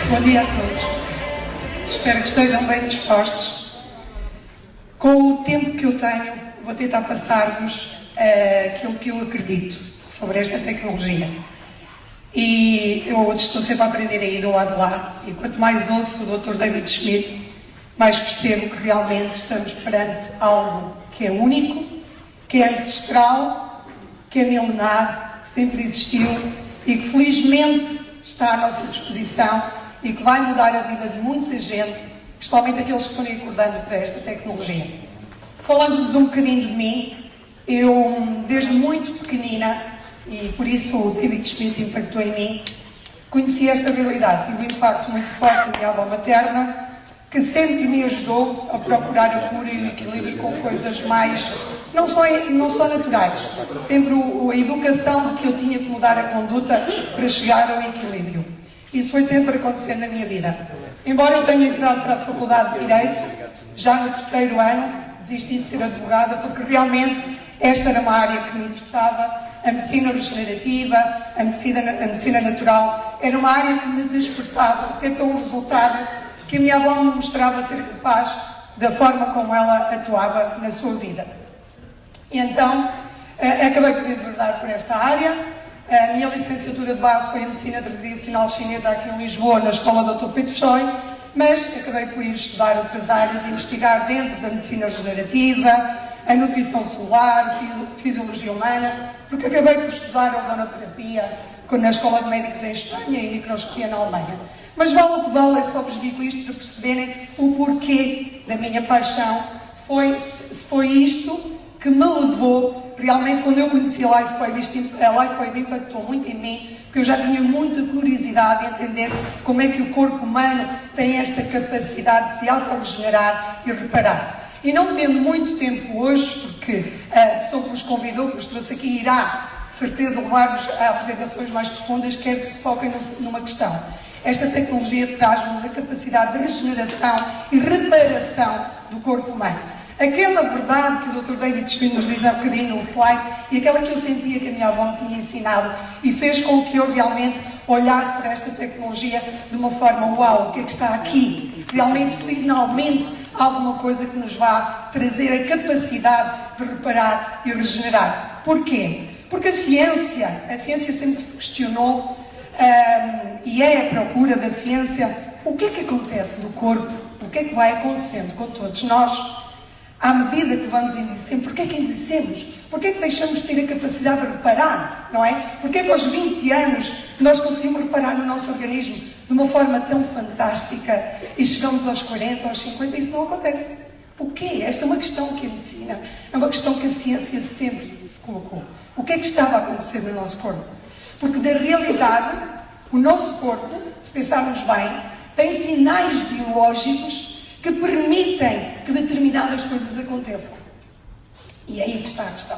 Bom dia a todos. Espero que estejam bem dispostos. Com o tempo que eu tenho, vou tentar passar-vos aquilo que eu acredito sobre esta tecnologia. E eu estou sempre a aprender aí do lado de lá. E quanto mais ouço o Dr. David Schmidt, mais percebo que realmente estamos perante algo que é único, que é ancestral, que é milenar, que sempre existiu e que felizmente está à nossa disposição e que vai mudar a vida de muita gente, principalmente aqueles que forem acordando para esta tecnologia. Falando-vos um bocadinho de mim, eu desde muito pequenina, e por isso o David Schmidt impactou em mim, conheci esta realidade. Tive um impacto muito forte da minha avó materna, que sempre me ajudou a procurar a cura e o equilíbrio com coisas mais, não só naturais, sempre a educação de que eu tinha que mudar a conduta para chegar ao equilíbrio. Isso foi sempre acontecendo na minha vida. Embora eu tenha entrado para a Faculdade de Direito, já no terceiro ano, desisti de ser advogada, porque realmente esta era uma área que me interessava, a medicina regenerativa, a medicina natural, era uma área que me despertava, até pelo resultado que a minha avó me mostrava ser capaz da forma como ela atuava na sua vida. E então, acabei por enverdar por esta área. A minha licenciatura de base foi em Medicina Tradicional Chinesa aqui em Lisboa, na Escola Dr. Pedro Choi, mas acabei por ir estudar outras áreas, investigar dentro da medicina regenerativa, a nutrição celular, fisiologia humana, porque acabei por estudar a ozonoterapia na Escola de Médicos em Espanha e microscopia na Alemanha. Mas vale o que vale, eu só vos digo isto para perceberem o porquê da minha paixão. Foi isto que me levou, realmente, quando eu conheci a LifeWave impactou muito em mim, porque eu já tinha muita curiosidade em entender como é que o corpo humano tem esta capacidade de se auto-regenerar e reparar. E não tendo muito tempo hoje, porque a pessoa que vos convidou, que vos trouxe aqui, irá, de certeza, levar-vos a apresentações mais profundas, quero que se foquem numa questão. Esta tecnologia traz-nos a capacidade de regeneração e reparação do corpo humano. Aquela verdade que o Dr. David Schmidt nos diz há bocadinho no slide e aquela que eu sentia que a minha avó me tinha ensinado e fez com que eu realmente olhasse para esta tecnologia de uma forma, uau, o que é que está aqui? Realmente, finalmente, alguma coisa que nos vá trazer a capacidade de reparar e regenerar. Porquê? Porque a ciência sempre se questionou e é a procura da ciência, o que é que acontece no corpo, o que é que vai acontecendo com todos nós, à medida que vamos envelhecendo. Porquê é que envelhecemos? Porquê é que deixamos de ter a capacidade de reparar, não é? Porquê é que aos 20 anos nós conseguimos reparar no nosso organismo de uma forma tão fantástica e chegamos aos 40, aos 50 e isso não acontece? O quê? Esta é uma questão que a medicina, é uma questão que a ciência sempre se colocou. O que é que estava a acontecer no nosso corpo? Porque, na realidade, o nosso corpo, se pensarmos bem, tem sinais biológicos que permitem que determinadas coisas aconteçam. E é aí que está a questão.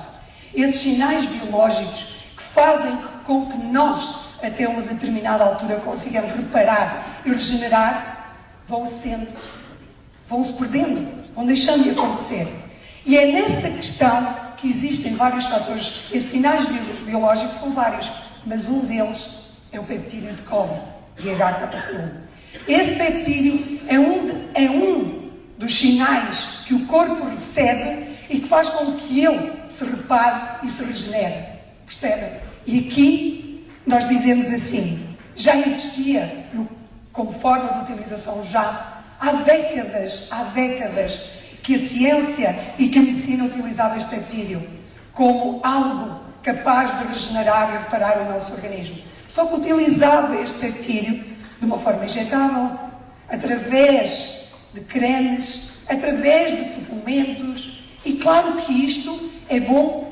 Esses sinais biológicos que fazem com que nós, até uma determinada altura, consigamos reparar e regenerar, vão-se perdendo, vão deixando de acontecer. E é nessa questão que existem vários fatores. Esses sinais biológicos são vários, mas um deles é o peptídeo de cobre, DHK1. Esse peptídeo é um dos sinais que o corpo recebe e que faz com que ele se repare e se regenere. Percebem? E aqui nós dizemos assim, já existia como forma de utilização já há décadas que a ciência e que a medicina utilizava este peptídeo como algo capaz de regenerar e reparar o nosso organismo. Só que utilizava este peptídeo de uma forma injetável, através de cremes, através de suplementos, e claro que isto é bom,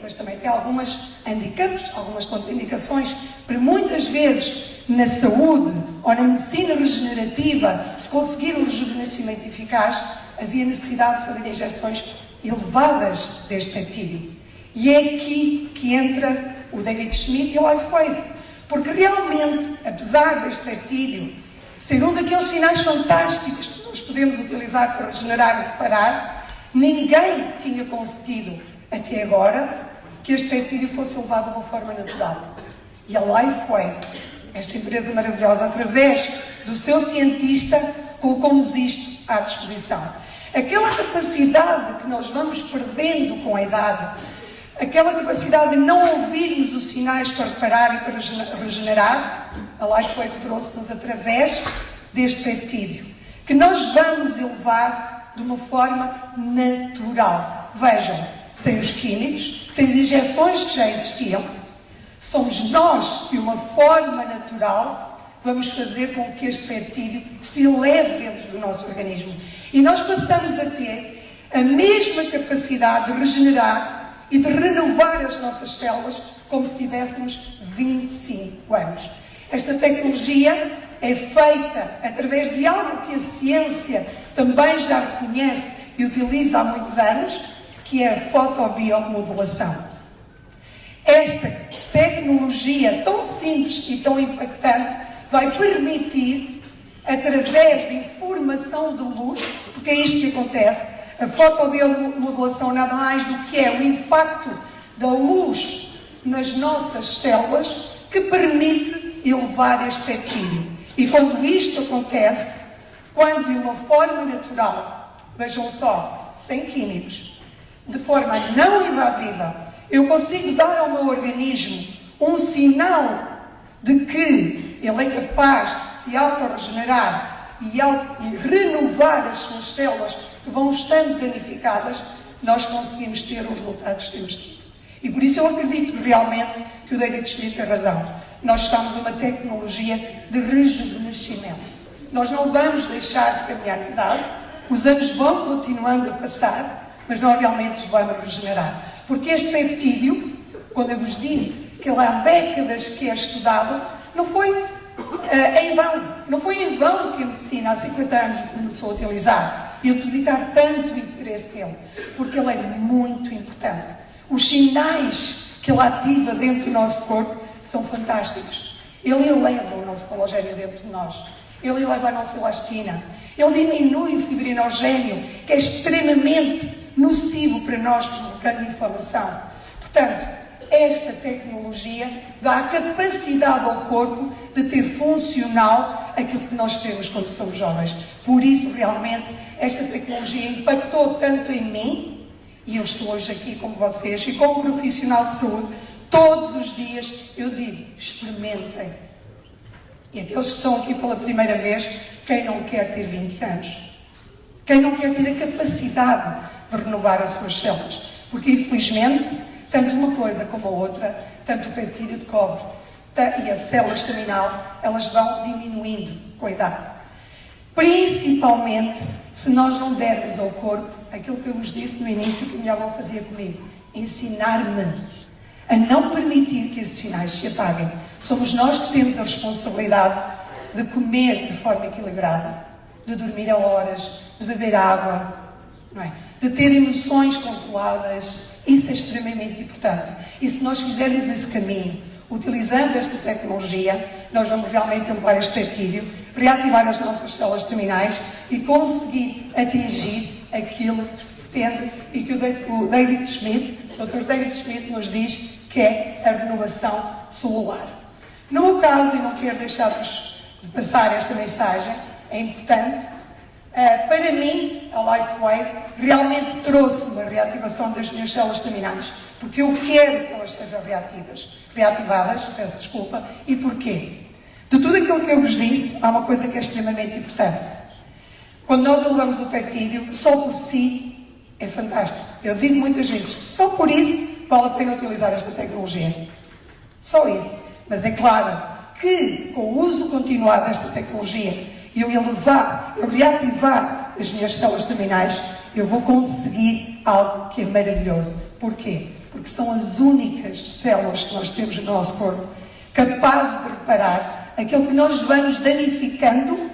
mas também tem algumas handicaps, algumas contraindicações, para muitas vezes na saúde ou na medicina regenerativa, se conseguir um rejuvenescimento eficaz, havia necessidade de fazer injeções elevadas deste peptídeo. E é aqui que entra o David Schmidt e o LifeWave. Porque realmente, apesar deste peptídeo ser um daqueles sinais fantásticos que nós podemos utilizar para regenerar e reparar, ninguém tinha conseguido, até agora, que este peptídeo fosse levado de uma forma natural. E a LifeWave, esta empresa maravilhosa, através do seu cientista, colocou-nos isto à disposição. Aquela capacidade que nós vamos perdendo com a idade, aquela capacidade de não ouvirmos os sinais para reparar e para regenerar, a LifeWave trouxe-nos através deste peptídeo, que nós vamos elevar de uma forma natural. Vejam, sem os químicos, sem as injeções que já existiam, somos nós, de uma forma natural, vamos fazer com que este peptídeo se eleve dentro do nosso organismo. E nós passamos a ter a mesma capacidade de regenerar e de renovar as nossas células como se tivéssemos 25 anos. Esta tecnologia é feita através de algo que a ciência também já reconhece e utiliza há muitos anos, que é a fotobiomodulação. Esta tecnologia tão simples e tão impactante vai permitir, através de informação de luz, porque é isto que acontece, a fotobiomodulação nada mais do que é o impacto da luz nas nossas células que permite elevar este peptídeo. E quando isto acontece, quando de uma forma natural, vejam só, sem químicos, de forma não invasiva, eu consigo dar ao meu organismo um sinal de que ele é capaz de se autorregenerar e renovar as suas células que vão estando danificadas, nós conseguimos ter os resultados que temos tido. E por isso eu acredito realmente que o David Schmidt tem razão. Nós estamos numa tecnologia de rejuvenescimento. Nós não vamos deixar de caminhar na idade, os anos vão continuando a passar, mas nós realmente vamos regenerar. Porque este peptídeo, quando eu vos disse que ele há décadas que é estudado, não foi em vão. Não foi em vão que a medicina há 50 anos começou a utilizar e a depositar tanto interesse nele, porque ele é muito importante. Os sinais que ele ativa dentro do nosso corpo são fantásticos. Ele eleva o nosso colagênio dentro de nós. Ele eleva a nossa elastina. Ele diminui o fibrinogénio, que é extremamente nocivo para nós, provocando inflamação. Portanto, esta tecnologia dá a capacidade ao corpo de ter funcional aquilo que nós temos quando somos jovens. Por isso, realmente, esta tecnologia impactou tanto em mim, e eu estou hoje aqui com vocês, e como profissional de saúde, todos os dias eu digo, experimentem. E aqueles que estão aqui pela primeira vez, quem não quer ter 20 anos? Quem não quer ter a capacidade de renovar as suas células? Porque, infelizmente, tanto uma coisa como a outra, tanto o peptídeo de cobre e a célula estaminal, elas vão diminuindo com a idade. Principalmente se nós não dermos ao corpo aquilo que eu vos disse no início que a minha avó fazia comigo, ensinar-me a não permitir que esses sinais se apaguem. Somos nós que temos a responsabilidade de comer de forma equilibrada, de dormir a horas, de beber água, não é? De ter emoções controladas. Isso é extremamente importante. E se nós fizermos esse caminho, utilizando esta tecnologia, nós vamos realmente elevar este peptídeo, reativar as nossas células terminais e conseguir atingir aquilo que se pretende e que o David Schmidt, o Dr. David Schmidt nos diz que é a renovação celular. No meu caso, e não quero deixar-vos de passar esta mensagem, é importante, para mim, a LifeWave realmente trouxe-me a reativação das minhas células terminais, porque eu quero que elas estejam reativadas, peço desculpa, e porquê? De tudo aquilo que eu vos disse, há uma coisa que é extremamente importante. Quando nós elevamos o peptídeo, só por si é fantástico. Eu digo muitas vezes, só por isso vale a pena utilizar esta tecnologia. Só isso. Mas é claro que, com o uso continuado desta tecnologia, eu reativar as minhas células terminais, eu vou conseguir algo que é maravilhoso. Porquê? Porque são as únicas células que nós temos no nosso corpo capazes de reparar aquilo que nós vamos danificando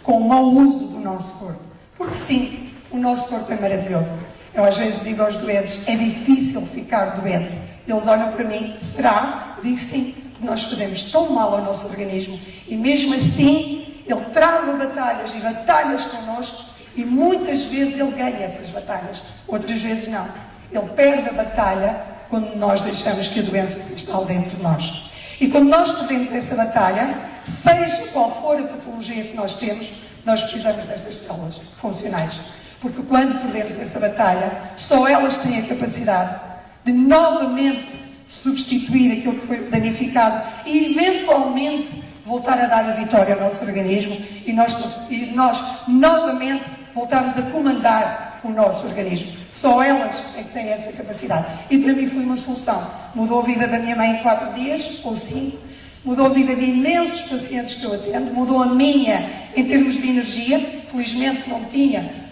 com o mau uso do nosso corpo. Porque sim, o nosso corpo é maravilhoso. Eu às vezes digo aos doentes, é difícil ficar doente. Eles olham para mim, será? Eu digo sim, porque nós fazemos tão mal ao nosso organismo e mesmo assim ele trava batalhas e batalhas connosco e muitas vezes ele ganha essas batalhas, outras vezes não. Ele perde a batalha quando nós deixamos que a doença se instale dentro de nós. E quando nós perdemos essa batalha, seja qual for a patologia que nós temos, nós precisamos destas células funcionais. Porque quando perdemos essa batalha, só elas têm a capacidade de novamente substituir aquilo que foi danificado e eventualmente voltar a dar a vitória ao nosso organismo e nós novamente voltarmos a comandar o nosso organismo. Só elas é que têm essa capacidade. E para mim foi uma solução. Mudou a vida da minha mãe em 4 dias, ou 5. Mudou a vida de imensos pacientes que eu atendo. Mudou a minha em termos de energia. Felizmente não tinha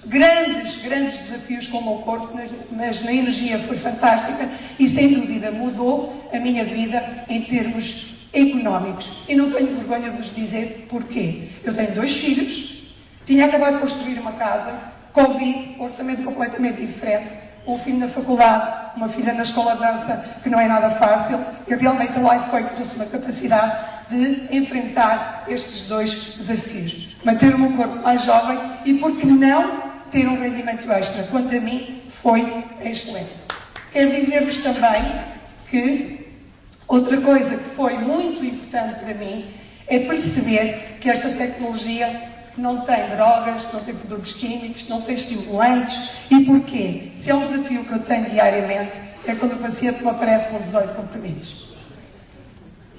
grandes desafios com o meu corpo, mas na energia foi fantástica e sem dúvida mudou a minha vida em termos económicos. E não tenho vergonha de vos dizer porquê. Eu tenho 2 filhos, tinha acabado de construir uma casa, Covid, orçamento completamente diferente, um filho na faculdade, uma filha na escola de dança, que não é nada fácil, e realmente a LifeWave trouxe uma capacidade de enfrentar estes 2 desafios. Manter o meu corpo mais jovem e, por que não, ter um rendimento extra. Quanto a mim, foi excelente. Quero dizer-vos também que outra coisa que foi muito importante para mim é perceber que esta tecnologia não tem drogas, não tem produtos químicos, não tem estimulantes. E porquê? Se é um desafio que eu tenho diariamente, é quando o paciente me aparece com 18 comprimidos.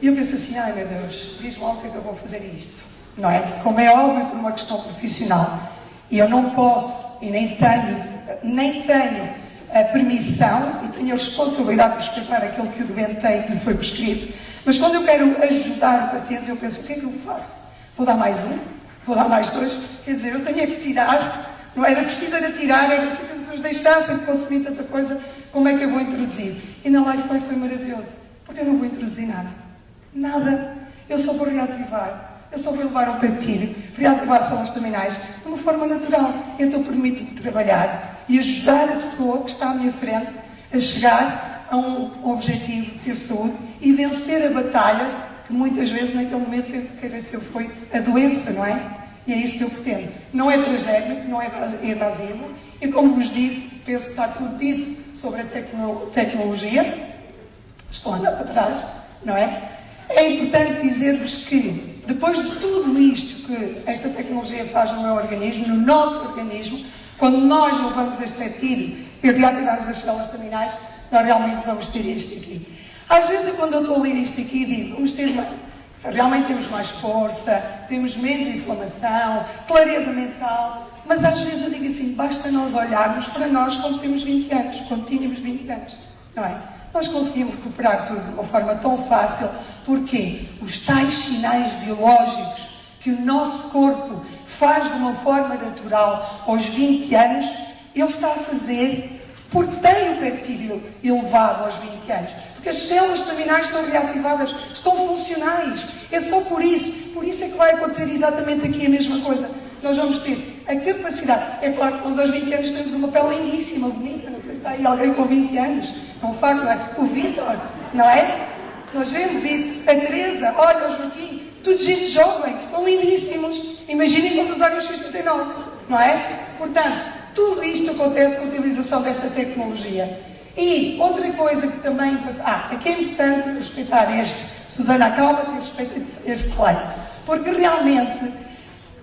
E eu penso assim, ai meu Deus, diz-me logo o que é que eu vou fazer isto. Não é? Como é óbvio, por uma questão profissional. E eu não posso, e nem tenho a permissão, e tenho a responsabilidade de respeitar aquilo que o doente tem, que lhe foi prescrito. Mas quando eu quero ajudar o paciente, eu penso, o que é que eu faço? Vou dar mais 1? Vou dar mais 2? Quer dizer, eu tenho que tirar, não era preciso era tirar, era preciso que as pessoas deixassem de consumir tanta coisa, como é que eu vou introduzir? E na LifeWave foi maravilhoso, porque eu não vou introduzir nada. Nada. Eu só vou reativar. Eu só vou levar um peptídeo, reativar células terminais de uma forma natural. Então permite-me trabalhar e ajudar a pessoa que está à minha frente a chegar a um objetivo de ter saúde e vencer a batalha que muitas vezes naquele momento quer ver se eu foi a doença, não é? E é isso que eu pretendo. Não é tragédico, não é evasivo. E como vos disse, penso que está tudo dito sobre a tecnologia. Estou a andar para trás, não é? É importante dizer-vos que, depois de tudo isto que esta tecnologia faz no meu organismo, no nosso organismo, quando nós levamos este peptídeo e reativamos as células terminais, nós realmente vamos ter isto aqui. Às vezes, quando eu estou a ler isto aqui, digo, vamos ter realmente temos mais força, temos menos inflamação, clareza mental, mas às vezes eu digo assim, basta nós olharmos para nós quando temos 20 anos, quando tínhamos 20 anos, não é? Nós conseguimos recuperar tudo de uma forma tão fácil, porque os tais sinais biológicos que o nosso corpo faz de uma forma natural aos 20 anos, ele está a fazer porque tem o peptídeo elevado aos 20 anos. Porque as células terminais estão reativadas, estão funcionais. É só por isso. Por isso é que vai acontecer exatamente aqui a mesma coisa. Nós vamos ter a capacidade. É claro que nós aos 20 anos temos uma pele lindíssima, bonita. Não sei se está aí alguém com 20 anos. Não faz, não é? O Vítor, não é? Nós vemos isso. A Teresa, olha, o Joaquim. Tudo gente jovem, que estão lindíssimos. Imaginem quando usarem os 69, não é? Portanto, tudo isto acontece com a utilização desta tecnologia. E outra coisa que também... é que é importante respeitar este. Susana, acalma que respeita este play. Porque realmente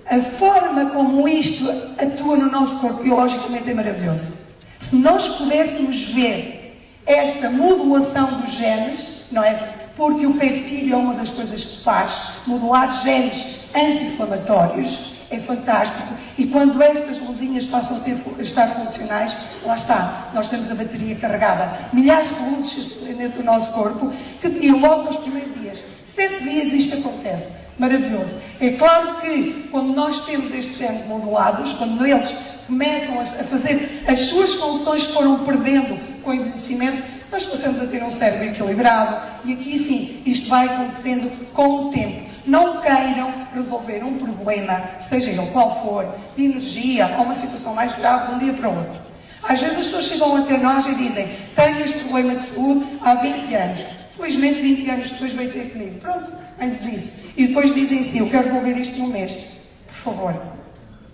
a forma como isto atua no nosso corpo biologicamente é maravilhoso. Se nós pudéssemos ver esta modulação dos genes, não é? Porque o peptídeo é uma das coisas que faz, modular genes anti-inflamatórios, é fantástico. E quando estas luzinhas passam a estar funcionais, lá está, nós temos a bateria carregada. Milhares de luzes dentro do nosso corpo, e logo nos primeiros dias, 7 dias isto acontece. Maravilhoso. É claro que quando nós temos estes genes modulados, quando eles começam a fazer as suas funções que foram perdendo com o envelhecimento, nós passamos a ter um cérebro equilibrado. E aqui sim, isto vai acontecendo com o tempo. Não queiram resolver um problema, seja ele qual for, de energia ou uma situação mais grave de um dia para o outro. Às vezes as pessoas chegam até nós e dizem, tenho este problema de saúde há 20 anos. Felizmente 20 anos depois veio ter comigo. Pronto, antes isso. E depois dizem assim, eu quero resolver isto num mês. Por favor.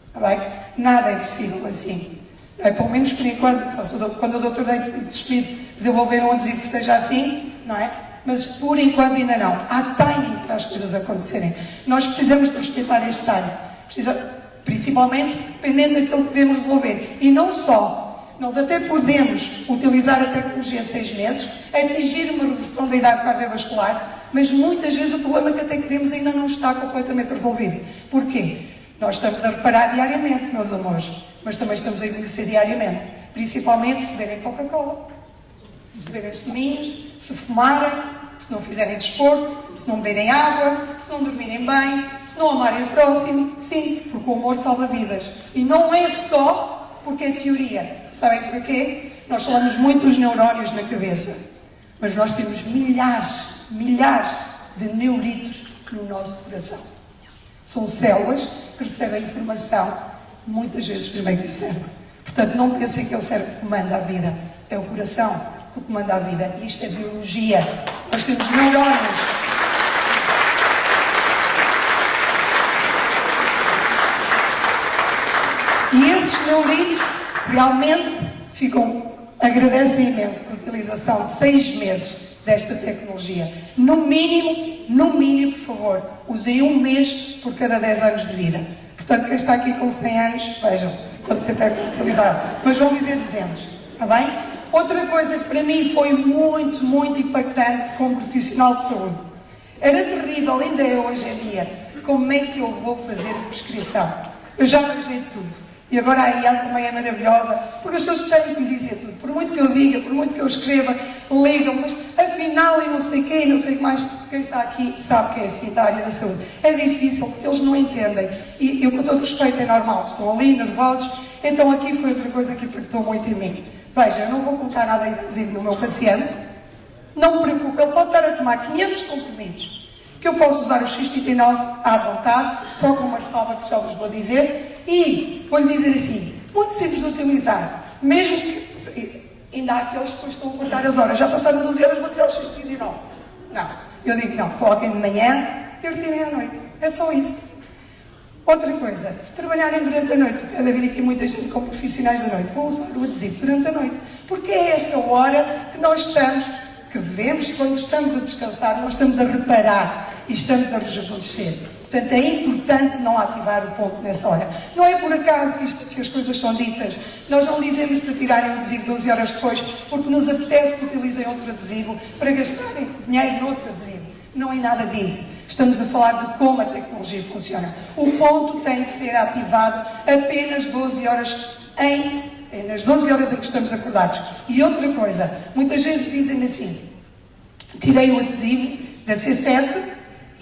Está bem? Nada é possível assim. Pelo menos por enquanto, quando o Dr. Schmidt desenvolver um adesivo que seja assim, não é? mas por enquanto ainda não. Há timing para as coisas acontecerem. Nós precisamos de respeitar este timing. Principalmente dependendo daquilo que podemos resolver. E não só. Nós até podemos utilizar a tecnologia 6 meses, atingir uma reversão da idade cardiovascular, mas muitas vezes o problema que até queremos ainda não está completamente resolvido. Porquê? Nós estamos a reparar diariamente, meus amores, mas também estamos a envelhecer diariamente. Principalmente se beberem Coca-Cola, se beberem suminhos, se fumarem, se não fizerem desporto, se não beberem água, se não dormirem bem, se não amarem o próximo. Sim, porque o amor salva vidas. E não é só porque é teoria. Sabem porquê? Nós falamos muito dos neurónios na cabeça, mas nós temos milhares de neuritos no nosso coração. São células que recebem informação, muitas vezes primeiro que o cérebro. Portanto, não pensem que é o cérebro que comanda a vida, é o coração que comanda a vida. E isto é biologia. Nós temos neurónios. E esses neuritos realmente agradecem imenso a utilização de 6 meses desta tecnologia. No mínimo, por favor, usem 1 mês por cada 10 anos de vida. Portanto, quem está aqui com 100 anos, vejam quanto tempo é que utilizar. Mas vão viver 200, está bem? Outra coisa que para mim foi muito impactante como profissional de saúde. Era terrível, ainda é hoje em dia, como é que eu vou fazer a prescrição? Eu já arranjei tudo. E agora a IA também é maravilhosa, porque as pessoas têm que me dizer tudo. Por muito que eu diga, por muito que eu escreva, ligam, mas afinal e não sei quem, não sei o que mais, quem está aqui sabe que é assim da área da saúde. É difícil, porque eles não entendem. E eu, com todo respeito, é normal, estão ali, nervosos. Então aqui foi outra coisa que impactou muito em mim. Veja, eu não vou colocar nada invasivo no meu paciente, não me preocupe, ele pode estar a tomar 500 comprimidos, que eu posso usar o X39 à vontade, só com uma ressalva que já vos vou dizer, e vou-lhe dizer assim, muito simples de utilizar, mesmo que ainda há aqueles que depois estão a contar as horas, já passaram 12 horas, vou tirar o X39. Não, eu digo não, coloquem de manhã e retirem à noite, é só isso. Outra coisa, se trabalharem durante a noite, porque deve vir aqui muita gente com profissionais da noite, vão usar o adesivo durante a noite, porque é essa hora que nós estamos, que devemos, quando estamos a descansar, nós estamos a reparar e estamos a rejuvenescer. Portanto, é importante não ativar o ponto nessa hora. Não é por acaso que as coisas são ditas. Nós não dizemos para tirarem o adesivo 12 horas depois, porque nos apetece que utilizem outro adesivo para gastarem dinheiro noutro adesivo. Não é nada disso. Estamos a falar de como a tecnologia funciona. O ponto tem que ser ativado apenas 12 horas nas 12 horas em que estamos acordados. E outra coisa, muitas vezes dizem assim, tirei o adesivo da C7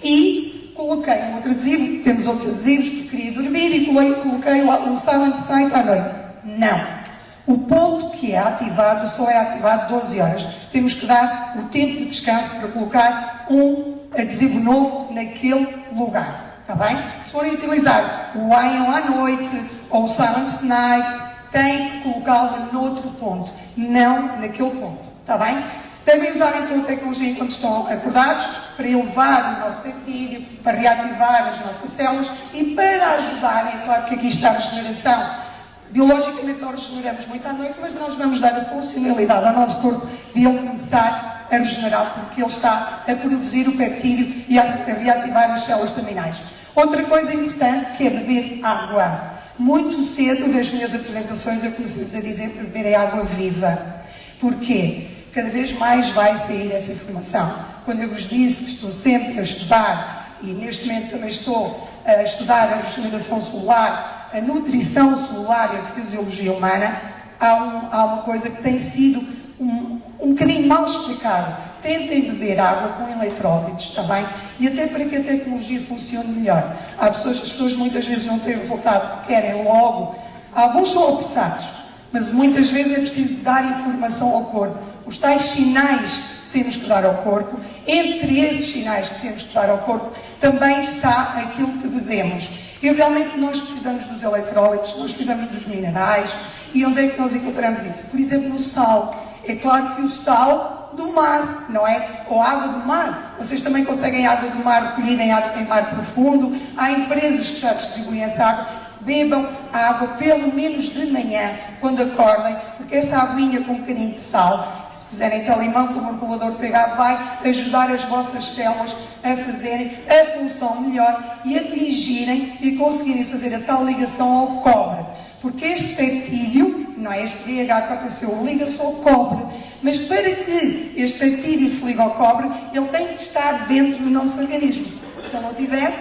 e coloquei um outro adesivo, temos outros adesivos, porque queria dormir e coloquei o Silent Night à noite. Não. O ponto que é ativado só é ativado 12 horas. Temos que dar o tempo de descanso para colocar um adesivo novo naquele lugar. Está bem? Se forem utilizar o Ion à noite ou o Silent Night, tem que colocá-lo noutro ponto, não naquele ponto. Está bem? Devem usar então a tecnologia enquanto estão acordados para elevar o nosso peptídeo, para reativar as nossas células e para ajudar, é claro que aqui está a regeneração. Biologicamente nós regeneramos muito à noite, mas nós vamos dar a funcionalidade ao nosso corpo de ele começar a regenerar, porque ele está a produzir o peptídeo e a reativar as células terminais. Outra coisa importante que é beber água. Muito cedo nas minhas apresentações eu comecei-vos a dizer para beberem água viva. Porquê? Cada vez mais vai sair essa informação. Quando eu vos disse que estou sempre a estudar, e neste momento também estou a estudar a regeneração celular, a nutrição celular e a fisiologia humana, há uma coisa que tem sido um bocadinho mal explicada. Tentem beber água com eletrólitos, está bem? E até para que a tecnologia funcione melhor. As pessoas muitas vezes não têm o resultado que querem logo. Alguns são apressados, mas muitas vezes é preciso dar informação ao corpo. Os tais sinais que temos que dar ao corpo, entre esses sinais que temos que dar ao corpo, também está aquilo que bebemos. E realmente nós precisamos dos eletrólitos, nós precisamos dos minerais. E onde é que nós encontramos isso? Por exemplo, no sal. É claro que o sal do mar, não é? Ou água do mar. Vocês também conseguem água do mar recolhida em mar profundo. Há empresas que já distribuem essa água. Bebam a água pelo menos de manhã, quando acordem, porque essa aguinha com um bocadinho de sal, se fizerem telemão, com o mergulhador PH, vai ajudar as vossas células a fazerem a função melhor e atingirem e conseguirem fazer a tal ligação ao cobre. Porque este peptídeo, não é este DHKPCO, liga-se ao cobre. Mas para que este peptídeo se ligue ao cobre, ele tem que estar dentro do nosso organismo. Se ele não tiver,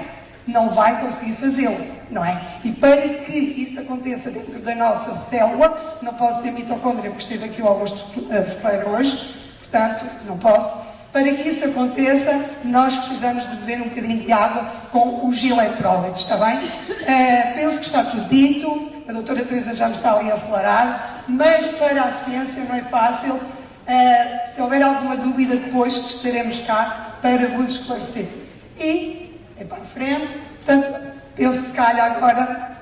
não vai conseguir fazê-lo, não é? E para que isso aconteça dentro da nossa célula, não posso ter mitocôndria, porque esteve aqui o Augusto Ferreira hoje, portanto, não posso. Para que isso aconteça, nós precisamos de beber um bocadinho de água com os eletrólitos, está bem? Penso que está tudo dito, a doutora Teresa já me está ali a acelerar, mas para a ciência não é fácil. Se houver alguma dúvida, depois estaremos cá para vos esclarecer. E é para a frente, portanto, penso que calha agora.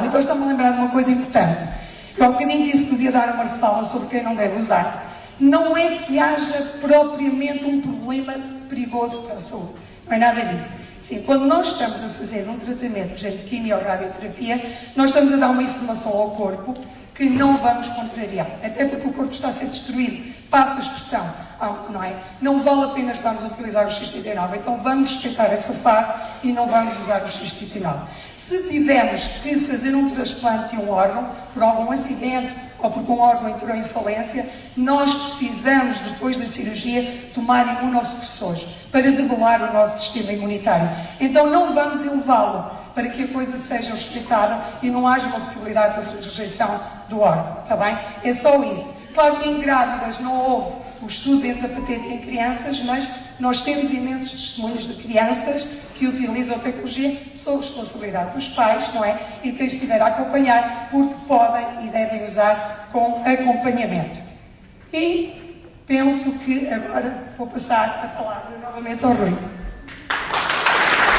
Então estou-me a lembrar de uma coisa importante. Eu há bocadinho disse que vos ia dar uma ressalva sobre quem não deve usar. Não é que haja propriamente um problema perigoso para a saúde. Não é nada disso. Sim, quando nós estamos a fazer um tratamento, por exemplo, de quimio ou radioterapia, nós estamos a dar uma informação ao corpo que não vamos contrariar. Até porque o corpo está a ser destruído. Passa a expressão, não é? Não vale a pena estarmos a utilizar o X39. Então vamos respeitar essa fase e não vamos usar o X39. Se tivermos que fazer um transplante de um órgão, por algum acidente, ou porque um órgão entrou em falência, nós precisamos, depois da cirurgia, tomar imunossupressores para debelar o nosso sistema imunitário. Então não vamos elevá-lo para que a coisa seja respeitada e não haja uma possibilidade de rejeição do órgão, está bem? É só isso. Claro que em grávidas não houve o estudo de hepatite em crianças, mas nós temos imensos testemunhos de crianças que utilizam a tecnologia sob responsabilidade dos pais, não é? E quem estiver a acompanhar, porque podem e devem usar com acompanhamento. E penso que agora vou passar a palavra novamente ao Rui.